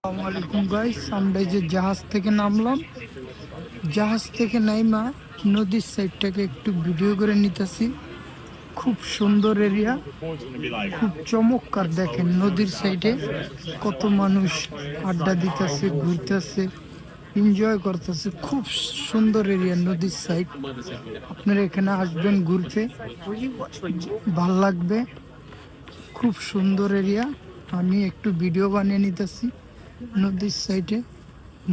আসসালামু আলাইকুম গাইস, আমরা যে জাহাজ থেকে নামলাম। জাহাজ থেকে নাইমা নদীর সাইডটাকে একটু ভিডিও করে নিতেছি। খুব সুন্দর এরিয়া, খুব চমৎকার। দেখেন নদীর সাইডে কত মানুষ আড্ডা দিতেছে, ঘুরতেছে, এনজয় করতেছে। খুব সুন্দর এরিয়া নদীর সাইড। আপনারা এখানে আসবেন ঘুরতে, ভাল লাগবে। খুব সুন্দর এরিয়া। আমি একটু ভিডিও বানিয়ে নিতেছি। নদীর সাইডে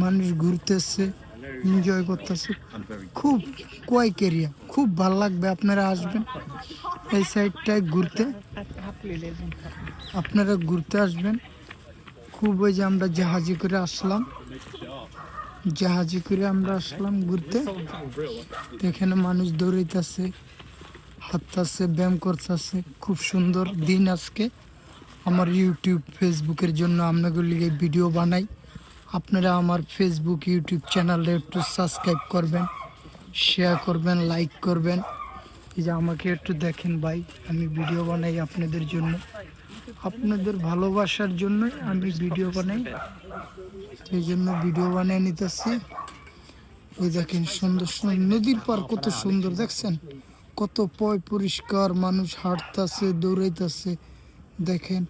মানুষ ঘুরতেছে, এনজয় করতেছে। খুব কোয়াইক এরিয়া, খুব ভাল লাগবে। আপনারা আসবেন এই সাইডটায় ঘুরতে, আপনারা ঘুরতে আসবেন। খুব ওই যে আমরা জাহাজে করে আসলাম, জাহাজে করে আমরা আসলাম ঘুরতে। এখানে মানুষ দৌড়াইতেছে, হাঁটতেছে, ব্যায়াম করতেছে। খুব সুন্দর দিন আজকে। আমার ইউটিউব ফেসবুকের জন্য আপনাদের লিগে ভিডিও বানাই। আপনারা আমার ফেসবুক ইউটিউব চ্যানেলে একটু সাবস্ক্রাইব করবেন, শেয়ার করবেন, লাইক করবেন। এই যে আমাকে একটু দেখেন ভাই, আমি ভিডিও বানাই আপনাদের জন্য, আপনাদের ভালোবাসার জন্য আমি ভিডিও বানাই। সেই জন্য ভিডিও বানিয়ে নিতেছি। ওই দেখেন সুন্দর সুন্দর নদীর পার, কত সুন্দর দেখছেন, কত পরিষ্কার। মানুষ হাঁটতেছে, দৌড়াইতেছে, দেখেন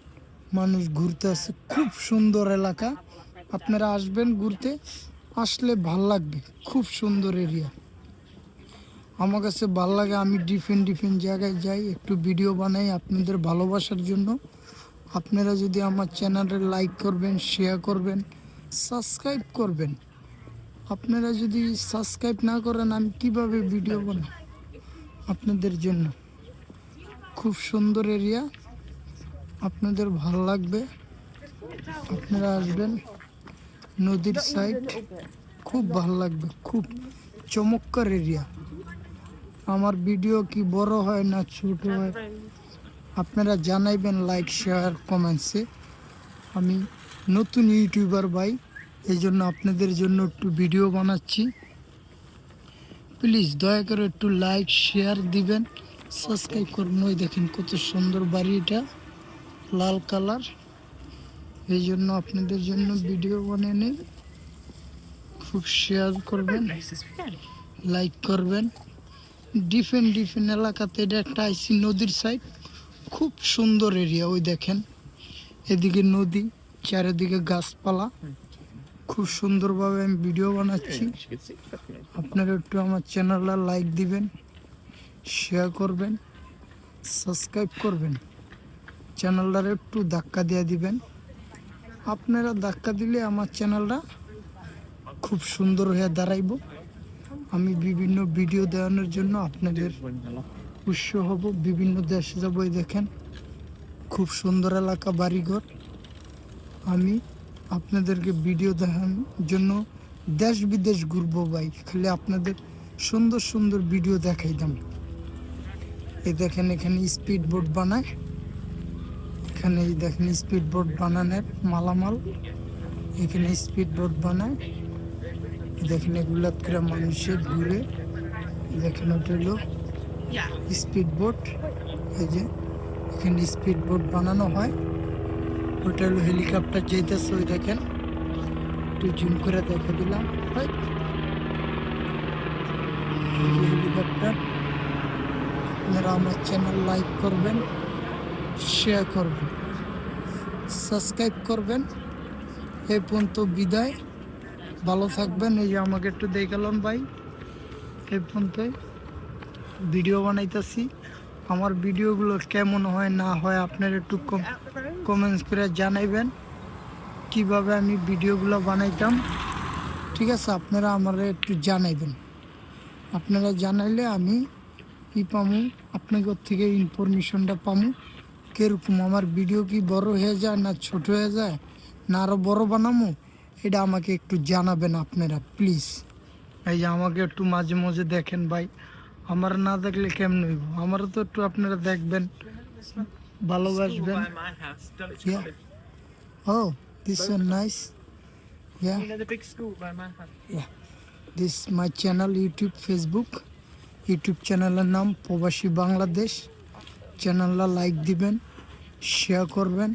মানুষ ঘুরতেছে। খুব সুন্দর এলাকা। আপনারা আসবেন ঘুরতে, আসলে ভাল লাগবে। খুব সুন্দর এরিয়া, আমার কাছে ভাল লাগে। আমি ডিফারেন্ট জায়গায় যাই, একটু ভিডিও বানাই আপনাদের ভালোবাসার জন্য। আপনারা যদি আমার চ্যানেলে লাইক করবেন, শেয়ার করবেন, সাবস্ক্রাইব করবেন। আপনারা যদি সাবস্ক্রাইব না করেন, আমি কিভাবে ভিডিও বানাই আপনাদের জন্য? খুব সুন্দর এরিয়া, আপনাদের ভালো লাগবে। আপনারা আসবেন নদীর সাইড, খুব ভালো লাগবে। খুব চমৎকার এরিয়া। আমার ভিডিও কি বড় হয় না ছোট হয়, আপনারা জানাইবেন লাইক, শেয়ার, কমেন্টসে। আমি নতুন ইউটিউবার ভাই, এই জন্য আপনাদের জন্য একটু ভিডিও বানাচ্ছি। প্লিজ দয়া করে একটু লাইক শেয়ার দিবেন, সাবস্ক্রাইব করুন। ওই দেখেন কত সুন্দর বাড়ি, এটা লাল কালার। এই জন্য আপনাদের জন্য ভিডিও বানিয়ে নিই। খুব শেয়ার করবেন, লাইক করবেন। ডিফারেন্ট এলাকাতে এটা একটা আইসি নদীর সাইড। খুব সুন্দর এরিয়া। ওই দেখেন এদিকে নদী, চারিদিকে গাছপালা। খুব সুন্দরভাবে আমি ভিডিও বানাচ্ছি। আপনারা একটু আমার চ্যানেলটা লাইক দিবেন, শেয়ার করবেন, সাবস্ক্রাইব করবেন। চ্যানেলটার একটু ধাক্কা দিয়ে দিবেন। আপনারা ধাক্কা দিলে আমার চ্যানেলটা খুব সুন্দর হয়ে দাঁড়াইব। আমি বিভিন্ন ভিডিও দেওয়ানোর জন্য আপনাদের উৎস হব, বিভিন্ন দেশে যাব। এই দেখেন খুব সুন্দর এলাকা, বাড়িঘর। আমি আপনাদেরকে ভিডিও দেখানোর জন্য দেশ বিদেশ ঘুরবো ভাই, খালি আপনাদের সুন্দর সুন্দর ভিডিও দেখাইতাম। এই দেখেন এখানে স্পিড বোট বানায়, এখানে এই দেখেন স্পিড বোট বানানোর মালামাল। এখানে স্পিড বোট বানায়, দেখেন এগুলা করে মানুষের ঘুরে। দেখেন ওটা হলো স্পিড বোট। এই যে এখানে স্পিড বোট বানানো হয়। ওটা হলো হেলিকপ্টার যেতেছে, ওই দেখেন একটু জুম করে দেখে দিলাম। হেলিকপ্টার। আপনারা আমার চ্যানেল লাইক করবেন, শেয়ার করবেন, সাবস্ক্রাইব করবেন। এই পর্যন্ত বিদায়, ভালো থাকবেন। এই যে আমাকে একটু দেখালাম ভাই, এই পর্যন্ত ভিডিও বানাইতেছি। আমার ভিডিওগুলো কেমন হয় না হয় আপনারা একটু কমেন্টস করে জানাইবেন, কিভাবে আমি ভিডিওগুলো বানাইতাম। ঠিক আছে, আপনারা আমারে একটু জানাইবেন। আপনারা জানাইলে আমি কি পামু, আপনাদের থেকে ইনফরমেশনটা পামু। কিরকম আমার ভিডিও কি বড় হয়ে যায় না ছোট হয়ে যায়, না আরও বড় বানামো, এটা আমাকে একটু জানাবেন আপনারা প্লিজ। এই যে আমাকে একটু মাঝে মাঝে দেখেন ভাই, আমার না দেখলে কেমন হইব? আমারও তো একটু আপনারা দেখবেন, ভালোবাসবেন। Oh this is nice. This my channel YouTube Facebook. YouTube চ্যানেলের নাম প্রবাসী বাংলাদেশ। চ্যানেলটা লাইক দিবেন, শেয়ার করবেন,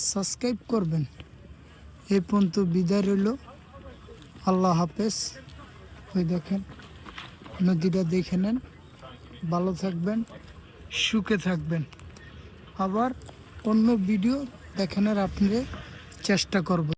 সাবস্ক্রাইব করবেন। এই পর্যন্ত বিদায় রইল। আল্লাহ হাফেজ। ওই দেখেন নদীটা দেখে নেন। ভালো থাকবেন, সুখে থাকবেন। আবার অন্য ভিডিও দেখানোর আপনাদের চেষ্টা করব।